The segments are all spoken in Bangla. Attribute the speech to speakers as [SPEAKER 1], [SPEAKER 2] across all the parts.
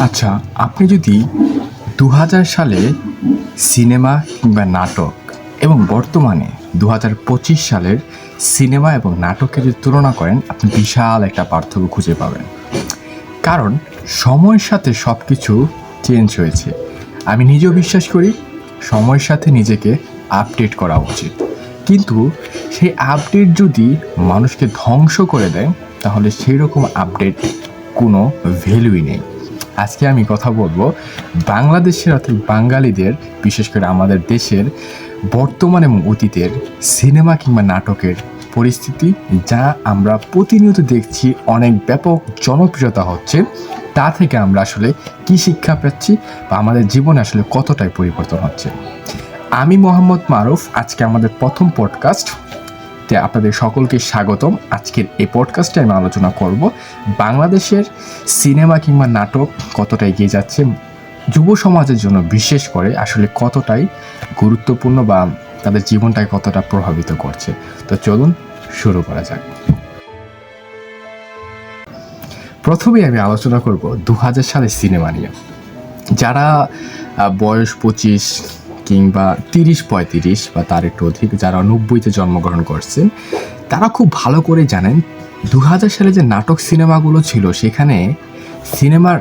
[SPEAKER 1] আচ্ছা, আপনি যদি ২০০০ সালে সিনেমা কিংবা নাটক এবং বর্তমানে ২০২৫ সালের সিনেমা এবং নাটকের যদি তুলনা করেন, আপনি বিশাল একটা পার্থক্য খুঁজে পাবেন। কারণ সময়ের সাথে সব কিছু চেঞ্জ হয়েছে। আমি নিজেও বিশ্বাস করি সময়ের সাথে নিজেকে আপডেট করা উচিত। কিন্তু সেই আপডেট যদি মানুষকে ধ্বংস করে দেয়, তাহলে সেই রকম আপডেট কোনো ভ্যালুই নেই। আজকে আমি কথা বলবো বাংলাদেশের অর্থাৎ বাঙালিদের, বিশেষ করে আমাদের দেশের বর্তমান এবং অতীতের সিনেমা কিংবা নাটকের পরিস্থিতি, যা আমরা প্রতিনিয়ত দেখছি অনেক ব্যাপক জনপ্রিয়তা হচ্ছে। তা থেকে আমরা আসলে কি শিক্ষা পাচ্ছি বা আমাদের জীবনে আসলে কতটাই পরিবর্তন হচ্ছে। আমি মোহাম্মদ মারুফ, আজকে আমাদের প্রথম পডকাস্ট। আপনাদের সকলকে স্বাগতম। আজকের এই পডকাস্টে আমি আলোচনা করব বাংলাদেশের সিনেমা কিংবা নাটক কতটা এগিয়ে যাচ্ছে, যুব সমাজের জন্য বিশেষ করে আসলে কতটাই গুরুত্বপূর্ণ বা তাদের জীবনটাকে কতটা প্রভাবিত করছে। তো চলুন শুরু করা যাক। প্রথমেই আমি আলোচনা করব ২০০০ সালের সিনেমা নিয়ে। যারা বয়স ২৫ কিংবা ৩০-৩৫ বা তার একটু অধিক, যারা ৯০-তে জন্মগ্রহণ করছেন, তারা খুব ভালো করে জানেন ২০০০ সালে যে নাটক সিনেমাগুলো ছিল, সেখানে সিনেমার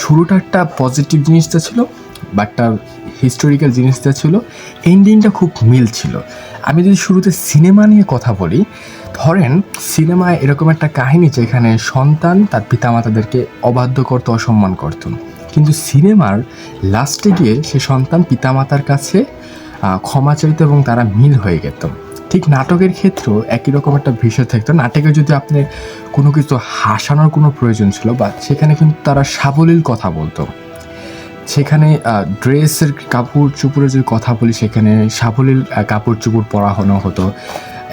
[SPEAKER 1] শুরুটা একটা পজিটিভ জিনিসটা ছিল বা একটা হিস্টোরিক্যাল জিনিসটা ছিল, এন্ডিংটা খুব মিল ছিল। আমি যদি শুরুতে সিনেমা নিয়ে কথা বলি, ধরেন সিনেমায় এরকম একটা কাহিনী যেখানে সন্তান তার পিতামাতাদেরকে অবাধ্য করতো, অসম্মান করত, কিন্তু সিনেমার লাস্টে গিয়ে সে সন্তান পিতামাতার কাছে ক্ষমা চাইতো এবং তারা মিল হয়ে যেত। ঠিক নাটকের ক্ষেত্রেও একই রকম একটা বিষয় থাকতো। নাটকে যদি আপনি কোনো কিছু হাসানোর কোনো প্রয়োজন ছিল, বা সেখানে কিন্তু তারা সাবলীল কথা বলতো। সেখানে ড্রেসের কাপড় চোপড়ের যদি কথা বলি, সেখানে সাবলীল কাপড় চোপড় পরানো হতো,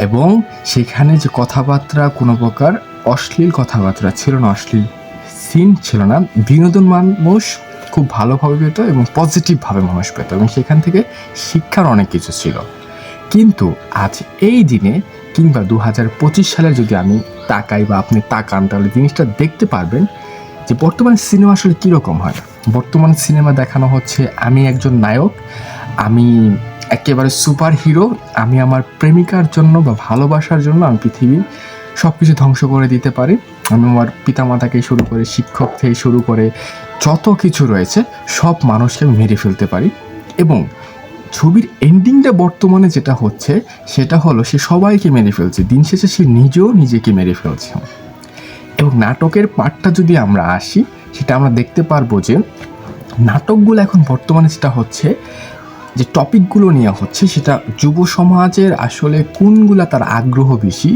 [SPEAKER 1] এবং সেখানে যে কথাবার্তা কোনো প্রকার অশ্লীল কথাবার্তা ছিল না, অশ্লীল সিন ছিল না। বিনোদন মানুষ খুব ভালোভাবে পেত এবং পজিটিভভাবে মানুষ পেত, এবং সেখান থেকে শিক্ষার অনেক কিছু ছিল। কিন্তু আজ এই দিনে কিংবা ২০২৫ সালে যদি আমি তাকাই বা আপনি তাকান, তাহলে জিনিসটা দেখতে পারবেন যে বর্তমান সিনেমা আসলে কীরকম হয়। বর্তমান সিনেমা দেখানো হচ্ছে আমি একজন নায়ক, আমি একেবারে সুপার হিরো, আমি আমার প্রেমিকার জন্য বা ভালোবাসার জন্য আমি পৃথিবীর সব কিছু ধ্বংস করে দিতে পারি। আমি আমার পিতামাতাকে শুরু করে, শিক্ষক থেকে শুরু করে যত কিছু রয়েছে সব মানুষকে আমি মেরে ফেলতে পারি। এবং ছবির এন্ডিংটা বর্তমানে যেটা হচ্ছে সেটা হলো সে সবাইকে মেরে ফেলছে, দিন শেষে সে নিজেও নিজেকে মেরে ফেলছে। এবং নাটকের পার্টটা যদি আমরা আসি, সেটা আমরা দেখতে পারবো যে নাটকগুলো এখন বর্তমানে যেটা হচ্ছে, যে টপিকগুলো নিয়ে হচ্ছে, সেটা যুব সমাজের আসলে কোনগুলা তার আগ্রহ বেশি।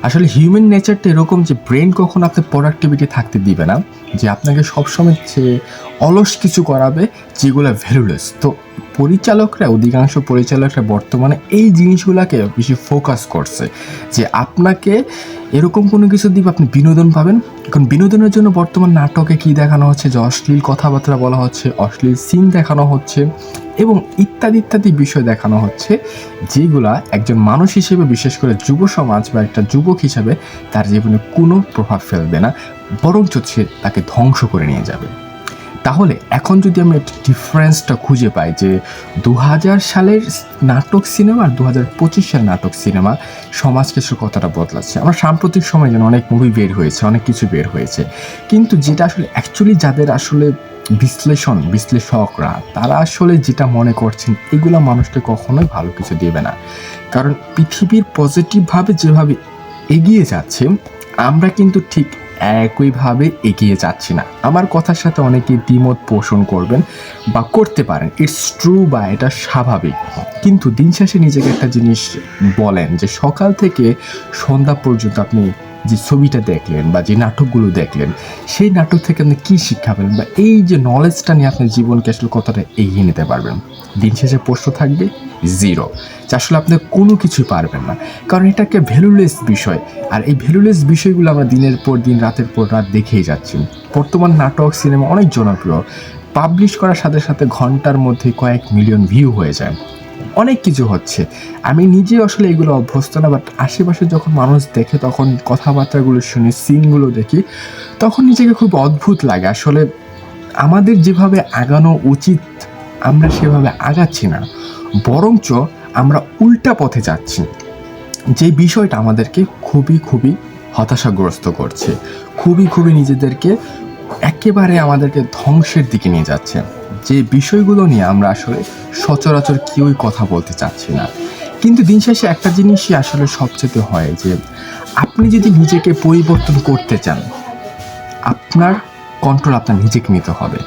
[SPEAKER 1] আসলে হিউম্যান নেচারটা এরকম যে ব্রেন কখনো আপনার প্রোডাক্টিভিটি থাকতে দিবে না, যে আপনাকে সবসময় সে অলস কিছু করাবে যেগুলো ভ্যালুলেস। তো অধিকাংশ পরিচালকরা বর্তমানে এই জিনিসগুলোকে বেশি ফোকাস করছে, যে আপনাকে এরকম কোনো কিছু দিবে আপনি বিনোদন পাবেন। এখন বিনোদনের জন্য বর্তমান নাটকে কী দেখানো হচ্ছে, যে অশ্লীল কথাবার্তা বলা হচ্ছে, অশ্লীল সিন দেখানো হচ্ছে, এবং ইত্যাদি ইত্যাদি বিষয় দেখানো হচ্ছে, যেগুলা একজন মানুষ হিসেবে, বিশেষ করে যুব সমাজ বা একটা যুবক হিসেবে তার জীবনে কোনো প্রভাব ফেলবে না, বরঞ্চ সে তাকে ধ্বংস করে নিয়ে যাবে। তাহলে এখন যদি আমরা ডিফারেন্সটা খুঁজে পাই যে ২০০০ সালের নাটক সিনেমা আর ২০২৫ সালের নাটক সিনেমা সমাজকে সে কতটা বদলাচ্ছে। আমরা সাম্প্রতিক সময় যেন অনেক মুভি বের হয়েছে, অনেক কিছু বের হয়েছে, কিন্তু যেটা আসলে অ্যাকচুয়ালি যাদের আসলে বিশ্লেষকরা, তারা আসলে যেটা মনে করছেন, এগুলো মানুষকে কখনোই ভালো কিছু দেবে না। কারণ পৃথিবীর পজিটিভভাবে যেভাবে এগিয়ে যাচ্ছে, আমরা কিন্তু ঠিক একইভাবে এগিয়ে যাচ্ছি না। আমার কথার সাথে অনেকে দ্বিমত পোষণ করবেন বা করতে পারেন, ইটস ট্রু বা এটা স্বাভাবিক। কিন্তু দিন শেষে নিজেকে একটা জিনিস বলেন, যে সকাল থেকে সন্ধ্যা পর্যন্ত আপনি যে ছবিটা দেখলেন বা যে নাটকগুলো দেখলেন, সেই নাটক থেকে আপনি কী শিক্ষা পেলেন, বা এই যে নলেজটা নিয়ে আপনার জীবনকে আসলে কতটা এগিয়ে নিতে পারবেন। দিন শেষে প্রশ্ন থাকবে জিরো, যে আসলে আপনি কোনো কিছুই পারবেন না, কারণ এটা একটা ভ্যালুলেস বিষয়। আর এই ভ্যালুলেস বিষয়গুলো আমরা দিনের পর দিন, রাতের পর রাত দেখেই যাচ্ছি। বর্তমান নাটক সিনেমা অনেক জনপ্রিয়, পাবলিশ করার সাথে সাথে ঘন্টার মধ্যে কয়েক মিলিয়ন ভিউ হয়ে যায়, অনেক কিছু হচ্ছে। আমি নিজেও আসলে এগুলো অভ্যস্ত না, বাট আশেপাশে যখন মানুষ দেখে, তখন কথাবার্তাগুলো শুনি, সিনগুলো দেখি, তখন নিজেকে খুব অদ্ভুত লাগে। আসলে আমাদের যেভাবে আগানো উচিত আমরা সেভাবে আগাচ্ছি না, বরঞ্চ আমরা উল্টা পথে যাচ্ছি, যে বিষয়টা আমাদেরকে খুবই খুবই হতাশাগ্রস্ত করছে, খুবই নিজেদেরকে একেবারে আমাদেরকে ধ্বংসের দিকে নিয়ে যাচ্ছে। যে বিষয়গুলো নিয়ে আমরা আসলে সচরাচর কেউই কথা বলতে চাচ্ছি না। কিন্তু দিন শেষে একটা জিনিসই আসলে সবচেয়ে হয় যে আপনি যদি নিজেকে পরিবর্তন করতে চান, আপনার কন্ট্রোল আপনার নিজেকে নিতে হবে।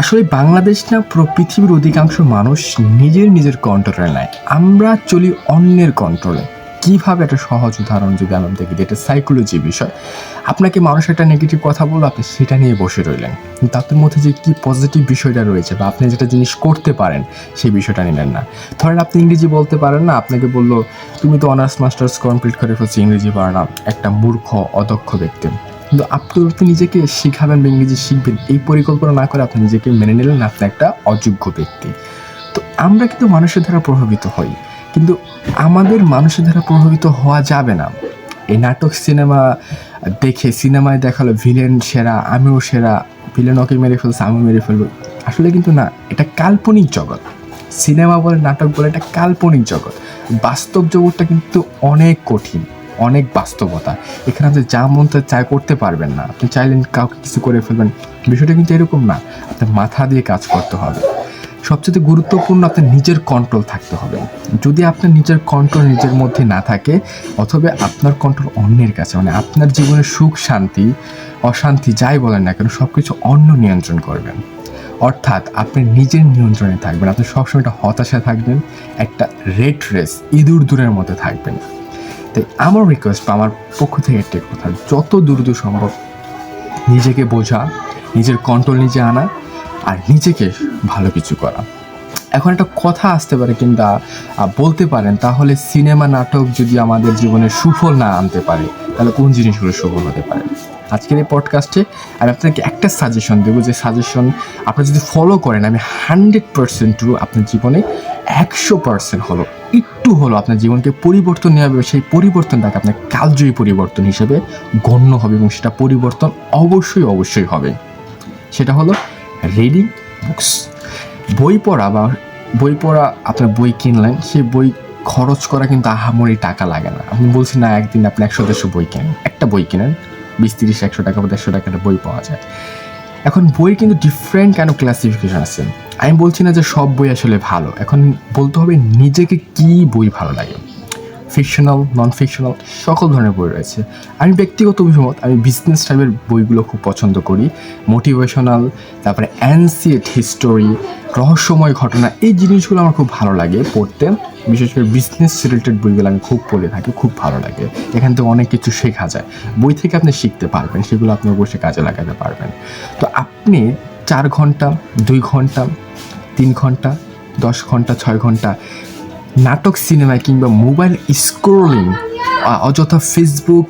[SPEAKER 1] আসলে বাংলাদেশ না, পুরো পৃথিবীর অধিকাংশ মানুষ নিজের কন্ট্রোলে নেয়, আমরা চলি অন্যের কন্ট্রোলে। কীভাবে? একটা সহজ উদাহরণ যদি আমরা দেখি, এটা সাইকোলজি বিষয়। আপনাকে মানুষ একটা নেগেটিভ কথা বললো, আপনি সেটা নিয়ে বসে রইলেন, কিন্তু আপনার মধ্যে যে কী পজিটিভ বিষয়টা রয়েছে বা আপনি যেটা জিনিস করতে পারেন সেই বিষয়টা নিলেন না। ধরেন আপনি ইংরেজি বলতে পারেন না, আপনাকে বললো তুমি তো অনার্স মাস্টার্স কমপ্লিট করে ফেলছো, ইংরেজি পারো না, একটা মূর্খ অদক্ষ ব্যক্তি। কিন্তু আপনি নিজেকে শিখাবেন বা ইংরেজি শিখবেন এই পরিকল্পনা না করে আপনি নিজেকে মেনে নিলেন আপনি একটা অযোগ্য ব্যক্তি। তো আমরা কিন্তু মানুষের দ্বারা প্রভাবিত হই, কিন্তু আমাদের মানুষের দ্বারা প্রভাবিত হওয়া যাবে না। এই নাটক সিনেমা দেখে সিনেমায় দেখালো ভিলেন সেরা, আমিও সেরা, ভিলেন ওকে মেরে ফেলছে আমিও মেরে ফেলবো, আসলে কিন্তু না, এটা কাল্পনিক জগৎ। সিনেমা বলে নাটক বলে এটা কাল্পনিক জগৎ। বাস্তব জগৎটা কিন্তু অনেক কঠিন, অনেক বাস্তবতা। এখানে আপনি যা মন চায় করতে পারবেন না, আপনি চাইলেন কাউকে কিছু করে ফেলবেন, বিষয়টা কিন্তু এরকম না। আপনার মাথা দিয়ে কাজ করতে হবে। সবচেয়ে গুরুত্বপূর্ণ আপনার নিজের কন্ট্রোল থাকতে হবে। যদি আপনার নিজের কন্ট্রোল নিজের মধ্যে না থাকে, অথবা আপনার কন্ট্রোল অন্যের কাছে, মানে আপনার জীবনে সুখ শান্তি অশান্তি যাই বলেন না কেন সব কিছু অন্য নিয়ন্ত্রণ করবেন। অর্থাৎ আপনি নিজের নিয়ন্ত্রণে থাকবেন, আপনি সবসময় একটা হতাশায় থাকবেন, একটা রেট রেস ইঁদুর দূরের মধ্যে থাকবেন। তাই আমার রিকোয়েস্ট বা আমার পক্ষ থেকে একটাই কথা, যত দূর সম্ভব নিজেকে বোঝা, নিজের কন্ট্রোল নিজে আনা, আর নিজেকে ভালো কিছু করা। এখন একটা কথা আসতে পারে কিংবা বলতে পারেন, তাহলে সিনেমা নাটক যদি আমাদের জীবনে সুফল না আনতে পারে তাহলে কোন জিনিসগুলো সুফল হতে পারে? আজকের এই পডকাস্টে আমি আপনাকে একটা সাজেশন দেবো, যে সাজেশন আপনি যদি ফলো করেন, আমি 100% ট্রু, আপনার জীবনে 100% হলো একটু হলো আপনার জীবনকে পরিবর্তন নেওয়া হবে। সেই পরিবর্তনটাকে আপনার কালজয়ী পরিবর্তন হিসেবে গণ্য হবে এবং সেটা পরিবর্তন অবশ্যই হবে। সেটা হলো রিডিং বুকস। বই পড়া আপনার বই কিনলেন, সেই বই খরচ করা কিন্তু আহামরি টাকা লাগে না। আমি বলছি না একদিন আপনি 100-150 বই কেনেন, একটা বই কেনেন 20-30-100 টাকা বা 150 টাকার বই পাওয়া যায়। এখন বইয়ের কিন্তু ডিফারেন্ট কাইন্ড অফ ক্লাসিফিকেশন আছে। আমি বলছি না যে সব বই আসলে ভালো, এখন বলতে হবে নিজেকে কী বই ভালো লাগে। ফিকশনাল, নন ফিকশনাল সকল ধরনের বই রয়েছে। আমি ব্যক্তিগত অভিমত, আমি বিজনেস টাইপের বইগুলো খুব পছন্দ করি, মোটিভেশনাল, তারপরে অ্যানসিয়েট হিস্টোরি, রহস্যময় ঘটনা, এই জিনিসগুলো আমার খুব ভালো লাগে পড়তে। বিশেষ করে বিজনেস রিলেটেড বইগুলো আমি খুব পড়ে থাকি, খুব ভালো লাগে। এখান থেকে অনেক কিছু শেখা যায়, বই থেকে আপনি শিখতে পারবেন, সেগুলো আপনি অবশ্যই কাজে লাগাতে পারবেন। তো আপনি 4 ঘন্টা, 2 ঘন্টা, 3 ঘন্টা, 10 ঘন্টা, 6 ঘন্টা নাটক সিনেমায় কিংবা মোবাইল স্ক্রোলিং, অযথা ফেসবুক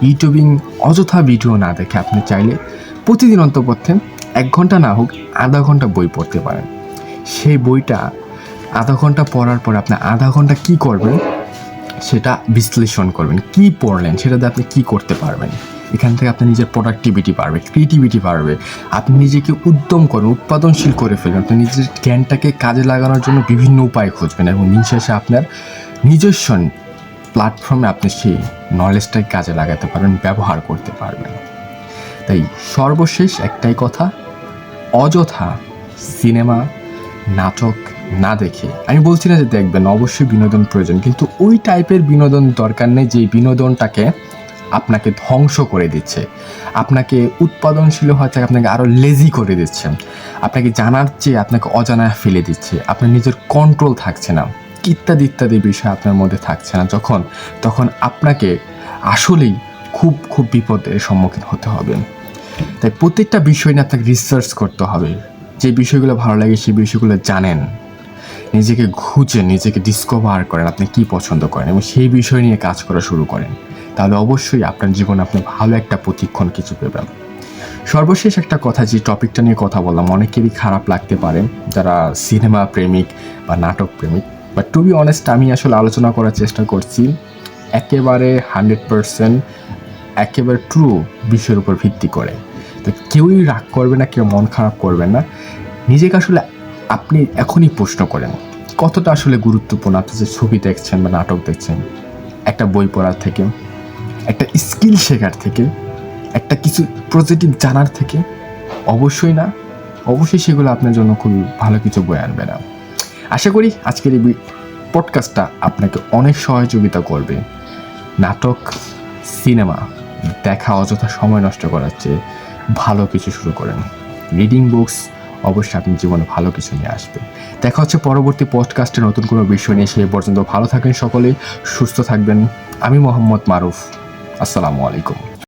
[SPEAKER 1] ইউটিউবিং, অযথা ভিডিও না দেখে আপনি চাইলে প্রতিদিন অন্তপক্ষে 1 ঘন্টা না হোক আধা ঘন্টা বই পড়তে পারেন। সেই বইটা আধা ঘন্টা পড়ার পর আপনি আধা ঘন্টা কী করবেন সেটা বিশ্লেষণ করবেন, কি পড়লেন সেটাতে আপনি কি করতে পারবেন। এখান থেকে আপনার নিজের প্রোডাক্টিভিটি বাড়বে, ক্রিয়েটিভিটি বাড়বে, আপনি নিজেকে উদ্যম করবেন, উৎপাদনশীল করে ফেলবেন, আপনি নিজের জ্ঞানটাকে কাজে লাগানোর জন্য বিভিন্ন উপায় খুঁজবেন এবং দিন শেষে আপনার নিজস্ব প্ল্যাটফর্মে আপনি সেই নলেজটাকে কাজে লাগাতে পারবেন, ব্যবহার করতে পারবেন। তাই সর্বশেষ একটাই কথা, অযথা সিনেমা নাটক না দেখে, আমি বলছি না যে দেখবেন, অবশ্যই বিনোদন প্রয়োজন, কিন্তু ওই টাইপের বিনোদন দরকার নেই যে বিনোদনটাকে আপনাকে ধ্বংস করে দিচ্ছে, আপনাকে উৎপাদনশীল হওয়া থেকে আপনাকে আরও লেজি করে দিচ্ছে, আপনাকে জানার চেয়ে আপনাকে অজানায় ফেলে দিচ্ছে, আপনার নিজের কন্ট্রোল থাকছে না, ইত্যাদি বিষয় আপনার মধ্যে থাকছে না, তখন আপনাকে আসলেই খুব বিপদের সম্মুখীন হতে হবে। তাই প্রত্যেকটা বিষয় নিয়ে আপনাকে রিসার্চ করতে হবে, যে বিষয়গুলো ভালো লাগে সেই বিষয়গুলো জানেন, নিজেকে খুঁজে নিজেকে ডিসকভার করেন আপনি কি পছন্দ করেন এবং সেই বিষয় নিয়ে কাজ করা শুরু করেন, তাহলে অবশ্যই আপনার জীবনে আপনি ভালো একটা প্রতিক্ষণ কিছু পেবেন। সর্বশেষ একটা কথা, যে টপিকটা নিয়ে কথা বললাম অনেকেরই খারাপ লাগতে পারে, যারা সিনেমা প্রেমিক বা নাটক প্রেমিক, বাট টু বি অনেস্ট আমি আসলে আলোচনা করার চেষ্টা করছি একেবারে 100% একেবারে ট্রু বিষয়ের উপর ভিত্তি করে। তো কেউই রাগ করবে না, কেউ মন খারাপ করবেন না। নিজেকে আসলে আপনি এখনই প্রশ্ন করেন কতটা আসলে গুরুত্বপূর্ণ আপনি যে ছবি দেখছেন বা নাটক দেখছেন, একটা বই পড়ার থেকে, একটা স্কিল শেখার থেকে, একটা কিছু পজিটিভ জানার থেকে। অবশ্যই না, অবশ্যই সেগুলো আপনার জন্য খুবই ভালো কিছু বয়ে আনবে না। আশা করি আজকের এই পডকাস্টটা আপনাকে অনেক সহযোগিতা করবে। নাটক, সিনেমা দেখা অযথা সময় নষ্ট করার চেয়ে ভালো কিছু শুরু করেন। রিডিং বুকস অবশ্যই আপনি জীবনে ভালো কিছু নিয়ে আসবে। দেখা হচ্ছে পরবর্তী পডকাস্টে নতুন কোনো বিষয় নিয়ে। সেই পর্যন্ত ভালো থাকেন সকলেই, সুস্থ থাকবেন। আমি মোহাম্মদ মারুফ। আসসালামু আলাইকুম।